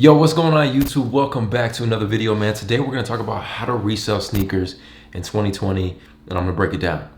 Yo, what's going on YouTube? Welcome back to another video, man. Today we're going to talk about how to resell sneakers in 2020, and I'm going to break it down.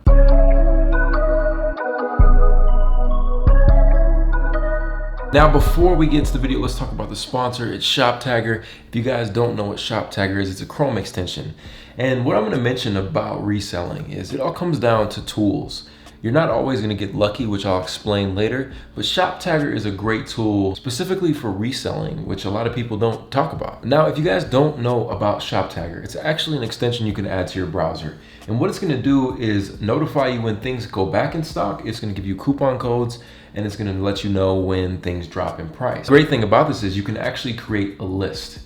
Now, before we get into the video, let's talk about the sponsor. It's ShopTagger. If you guys don't know what ShopTagger is, it's a Chrome extension. And what I'm going to mention about reselling is it all comes down to tools. You're not always going to get lucky, which I'll explain later, but ShopTagger is a great tool specifically for reselling, which a lot of people don't talk about. Now, if you guys don't know about ShopTagger, it's actually an extension you can add to your browser. And what it's going to do is notify you when things go back in stock. It's going to give you coupon codes, and it's going to let you know when things drop in price. The great thing about this is you can actually create a list.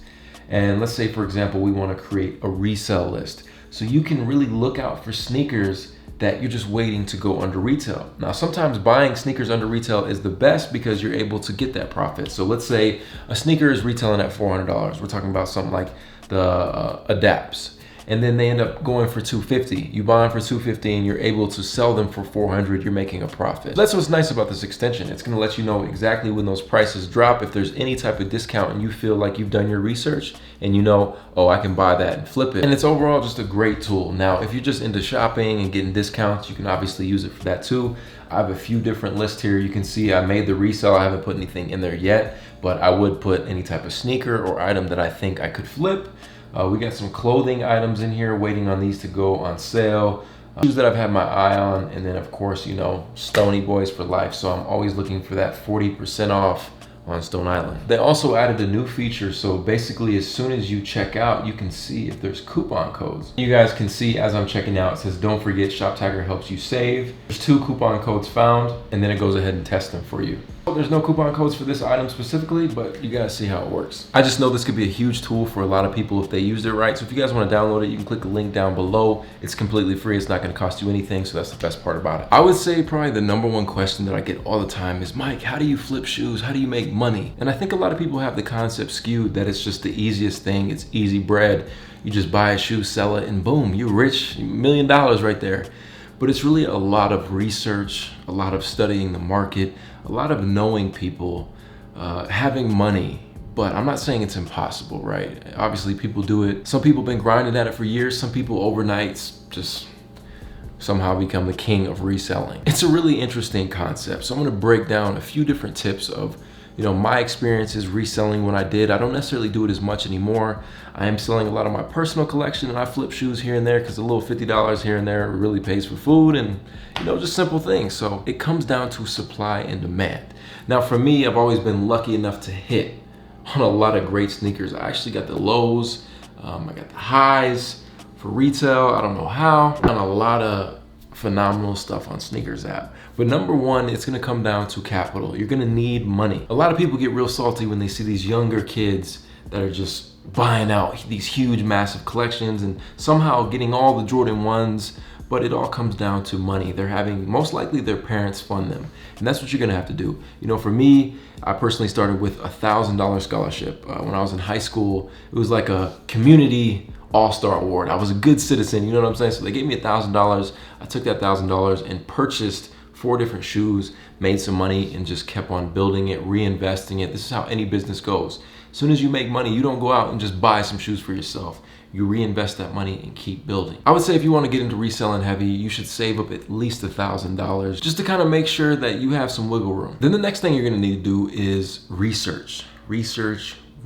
And let's say, for example, we want to create a resell list. So you can really look out for sneakers that you're just waiting to go under retail. Now, sometimes buying sneakers under retail is the best because you're able to get that profit. So let's say a sneaker is retailing at $400. We're talking about something like the Adapts. And then they end up going for $250. You buy them for $250 and you're able to sell them for $400. You're making a profit. That's what's nice about this extension. It's gonna let you know exactly when those prices drop. If there's any type of discount and you feel like you've done your research and you know, oh, I can buy that and flip it. And it's overall just a great tool. Now, if you're just into shopping and getting discounts, you can obviously use it for that too. I have a few different lists here. You can see I made the resale. I haven't put anything in there yet, but I would put any type of sneaker or item that I think I could flip. We got some clothing items in here waiting on these to go on sale. Shoes that I've had my eye on, and then of course, you know, Stony Boys for life. So I'm always looking for that 40% off on Stone Island. They also added a new feature. So basically, as soon as you check out, you can see if there's coupon codes. You guys can see as I'm checking out, it says, don't forget ShopTagger helps you save. There's 2 coupon codes found, and then it goes ahead and tests them for you. There's no coupon codes for this item specifically, but you guys see how it works. I just know this could be a huge tool for a lot of people if they use it right. So if you guys want to download it, you can click the link down below. It's completely free. It's not going to cost you anything. So that's the best part about it. I would say probably the #1 question that I get all the time is, Mike, how do you flip shoes? How do you make money? And I think a lot of people have the concept skewed that it's just the easiest thing. It's easy bread. You just buy a shoe, sell it, and boom, you're rich. $1 million right there. But it's really a lot of research, a lot of studying the market, a lot of knowing people, having money. But I'm not saying it's impossible, right? Obviously, people do it. Some people have been grinding at it for years. Some people overnight just somehow become the king of reselling. It's a really interesting concept. So I'm gonna break down a few different tips of my experiences reselling when I did. I don't necessarily do it as much anymore. I am selling a lot of my personal collection, and I flip shoes here and there because a little $50 here and there really pays for food and just simple things. So it comes down to supply and demand. Now for me, I've always been lucky enough to hit on a lot of great sneakers. I actually got the lows, I got the highs for retail. I don't know how. I've done a lot of phenomenal stuff on Sneakers app. But #1, it's gonna come down to capital. You're gonna need money. A lot of people get real salty when they see these younger kids that are just buying out these huge, massive collections and somehow getting all the Jordan 1s, but it all comes down to money. They're having, most likely their parents fund them. And that's what you're gonna have to do. For me, I personally started with a $1,000 scholarship. When I was in high school, it was like a community all-star award. I was a good citizen, you know what I'm saying? So they gave me $1,000. I took that $1,000 and purchased 4 different shoes, made some money, and just kept on building it, reinvesting it. This is how any business goes. As soon as you make money, you don't go out and just buy some shoes for yourself. You reinvest that money and keep building. I would say if you want to get into reselling heavy, you should save up at least $1,000 just to kind of make sure that you have some wiggle room. Then the next thing you're going to need to do is research.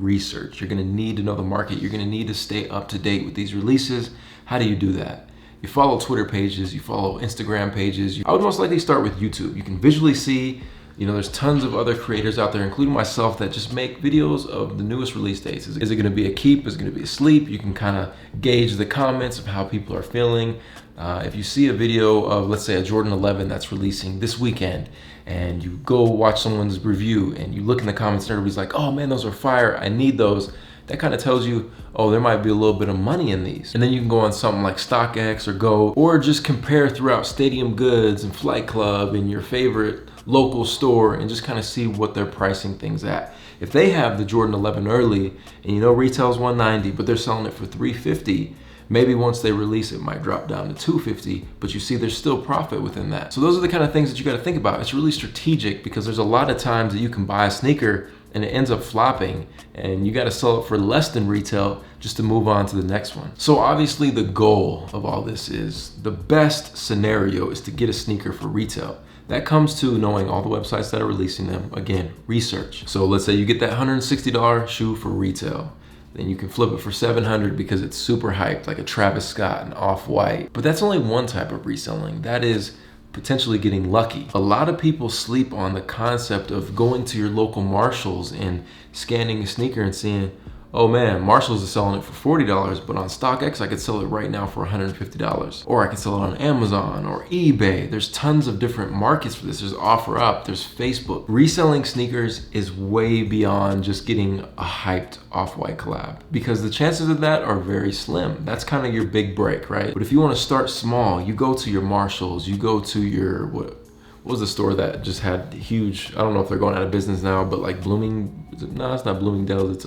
You're gonna need to know the market. You're gonna need to stay up to date with these releases. How do you do that? You follow Twitter pages, you follow Instagram pages. I would most likely start with YouTube. You can visually see, there's tons of other creators out there, including myself, that just make videos of the newest release dates. Is it gonna be a keep? Is it gonna be a sleep? You can kind of gauge the comments of how people are feeling. If you see a video of, let's say, a Jordan 11 that's releasing this weekend, and you go watch someone's review and you look in the comments and everybody's like, oh man, those are fire, I need those. That kind of tells you, oh, there might be a little bit of money in these. And then you can go on something like StockX or Go, or just compare throughout Stadium Goods and Flight Club and your favorite local store and just kind of see what they're pricing things at. If they have the Jordan 11 early and retail's $190, but they're selling it for $350, maybe once they release it might drop down to $250, but you see there's still profit within that. So those are the kind of things that you got to think about. It's really strategic because there's a lot of times that you can buy a sneaker and it ends up flopping, and you got to sell it for less than retail just to move on to the next one. So obviously the goal of all this is, the best scenario is to get a sneaker for retail. That comes to knowing all the websites that are releasing them. Again, research. So let's say you get that $160 shoe for retail. Then you can flip it for $700 because it's super hyped, like a Travis Scott and Off-White. But that's only one type of reselling. That is potentially getting lucky. A lot of people sleep on the concept of going to your local Marshalls and scanning a sneaker and seeing, oh man, Marshalls is selling it for $40, but on StockX I could sell it right now for $150. Or I can sell it on Amazon or eBay. There's tons of different markets for this. There's OfferUp, there's Facebook. Reselling sneakers is way beyond just getting a hyped Off-White collab, because the chances of that are very slim. That's kind of your big break, right? But if you want to start small, you go to your Marshalls, you go to your, what was the store that just had huge, I don't know if they're going out of business now, but like no, it's not Bloomingdale's, it's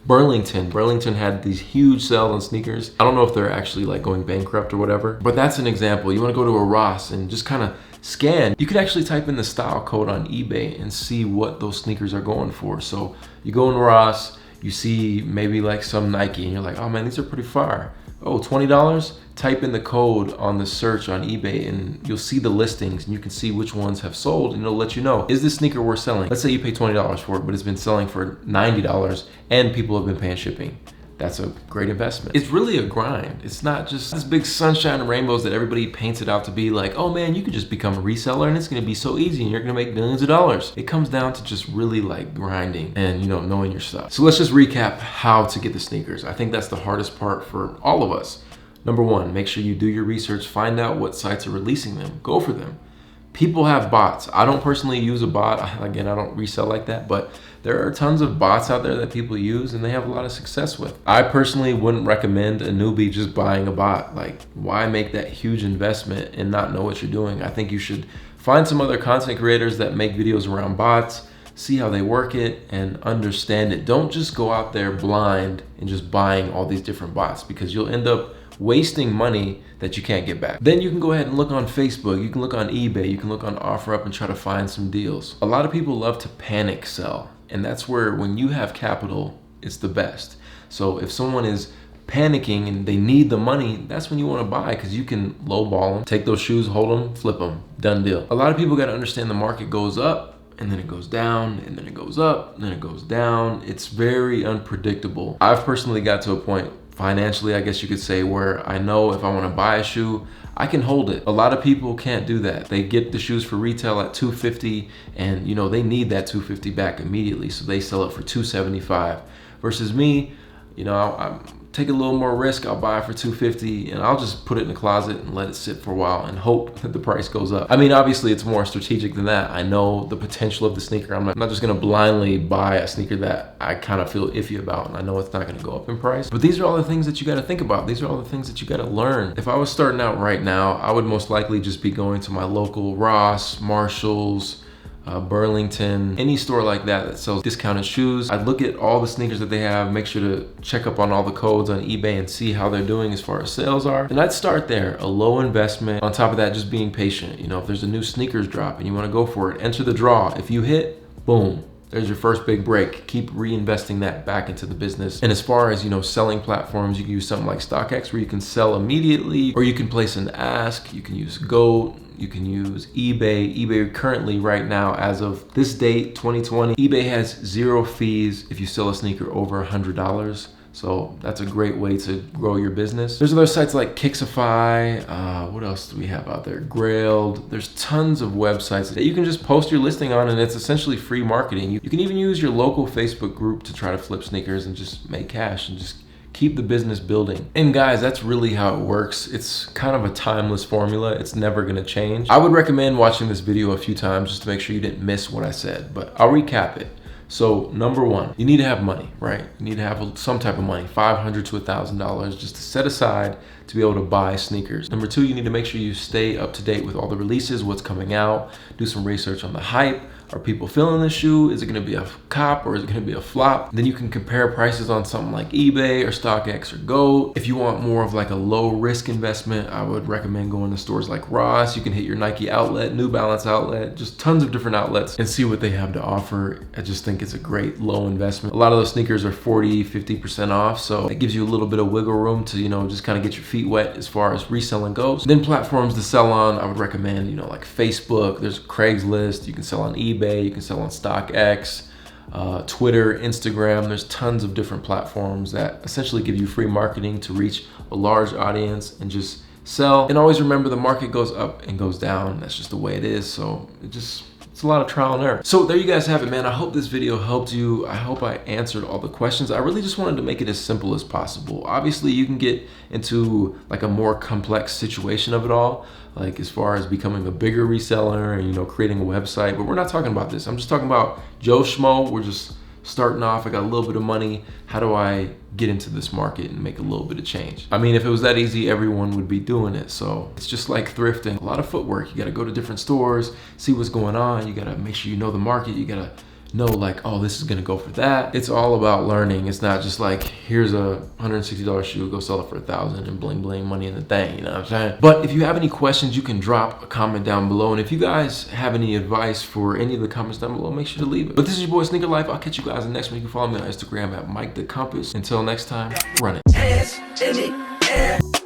Burlington. Burlington had these huge sales on sneakers. I don't know if they're actually like going bankrupt or whatever, but that's an example. You want to go to a Ross and just kind of scan. You could actually type in the style code on eBay and see what those sneakers are going for. So you go in Ross, you see maybe like some Nike and you're like, oh man, these are pretty fire. Oh, $20? Type in the code on the search on eBay and you'll see the listings and you can see which ones have sold, and it'll let you know, is this sneaker worth selling? Let's say you pay $20 for it, but it's been selling for $90 and people have been paying shipping. That's a great investment. It's really a grind. It's not just this big sunshine and rainbows that everybody paints it out to be like, oh man, you could just become a reseller and it's gonna be so easy and you're gonna make millions of dollars. It comes down to just really like grinding and knowing your stuff. So let's just recap how to get the sneakers. I think that's the hardest part for all of us. Number one, make sure you do your research, find out what sites are releasing them, go for them. People have bots. I don't personally use a bot. Again, I don't resell like that, but there are tons of bots out there that people use and they have a lot of success with. I personally wouldn't recommend a newbie just buying a bot. Like, why make that huge investment and not know what you're doing? I think you should find some other content creators that make videos around bots, see how they work it and understand it. Don't just go out there blind and just buying all these different bots, because you'll end up wasting money that you can't get back. Then you can go ahead and look on Facebook, you can look on eBay, you can look on OfferUp and try to find some deals. A lot of people love to panic sell, and that's where, when you have capital, it's the best. So if someone is panicking and they need the money, that's when you want to buy, because you can lowball them, take those shoes, hold them, flip them, done deal. A lot of people got to understand the market goes up and then it goes down, and then it goes up, and then it goes down. It's very unpredictable. I've personally got to a point financially, I guess you could say, where I know if I want to buy a shoe, I can hold it. A lot of people can't do that. They get the shoes for retail at $250 and they need that $250 back immediately, so they sell it for $275. Versus me, I take a little more risk. I'll buy it for $250 and I'll just put it in the closet and let it sit for a while and hope that the price goes up. I mean, obviously it's more strategic than that. I know the potential of the sneaker. I'm not just gonna blindly buy a sneaker that I kind of feel iffy about and I know it's not gonna go up in price. But these are all the things that you gotta think about. These are all the things that you gotta learn. If I was starting out right now, I would most likely just be going to my local Ross, Marshalls, Burlington, any store like that sells discounted shoes. I'd look at all the sneakers that they have, make sure to check up on all the codes on eBay and see how they're doing as far as sales are. And I'd start there, a low investment. On top of that, just being patient. If there's a new sneakers drop and you want to go for it, enter the draw. If you hit, boom, there's your first big break. Keep reinvesting that back into the business. And as far as, selling platforms, you can use something like StockX where you can sell immediately, or you can place an ask. You can use GOAT. You can use eBay. eBay currently, right now, as of this date, 2020, eBay has 0 fees if you sell a sneaker over $100. So that's a great way to grow your business. There's other sites like Kixify. What else do we have out there? Grailed. There's tons of websites that you can just post your listing on, and it's essentially free marketing. You can even use your local Facebook group to try to flip sneakers and just make cash and just keep the business building. And guys, that's really how it works. It's kind of a timeless formula. It's never gonna change. I would recommend watching this video a few times just to make sure you didn't miss what I said, but I'll recap it. So number one, you need to have money, right? You need to have some type of money, $500 to $1,000 just to set aside to be able to buy sneakers. Number two, you need to make sure you stay up to date with all the releases, what's coming out, do some research on the hype, Are people feeling the shoe? Is it gonna be a cop or is it gonna be a flop? Then you can compare prices on something like eBay or StockX or Goat. If you want more of like a low risk investment, I would recommend going to stores like Ross. You can hit your Nike outlet, New Balance outlet, just tons of different outlets and see what they have to offer. I just think it's a great low investment. A lot of those sneakers are 40, 50% off. So it gives you a little bit of wiggle room to, just kind of get your feet wet as far as reselling goes. Then platforms to sell on, I would recommend, like Facebook, there's Craigslist, you can sell on eBay, you can sell on StockX, Twitter, Instagram. There's tons of different platforms that essentially give you free marketing to reach a large audience and just sell. And always remember, the market goes up and goes down. That's just the way it is. So it's a lot of trial and error. So there you guys have it, man. I hope this video helped you. I hope I answered all the questions. I really just wanted to make it as simple as possible. Obviously, you can get into like a more complex situation of it all, like as far as becoming a bigger reseller and, creating a website, but we're not talking about this. I'm just talking about Joe Schmo. We're just starting off. I got a little bit of money. How do I get into this market and make a little bit of change? I mean, if it was that easy, everyone would be doing it. So it's just like thrifting. A lot of footwork. You got to go to different stores, see what's going on. You got to make sure you know the market. You got to know like, oh, this is going to go for that. It's all about learning. It's not just like, here's a $160 shoe, go sell it for $1,000 and bling bling, money in the thing, you know what I'm saying? But if you have any questions, you can drop a comment down below. And if you guys have any advice for any of the comments down below, make sure to leave it. But this is your boy Sneaker Life. I'll catch you guys in the next one. You can follow me on Instagram at Mike the Compass. Until next time, run it.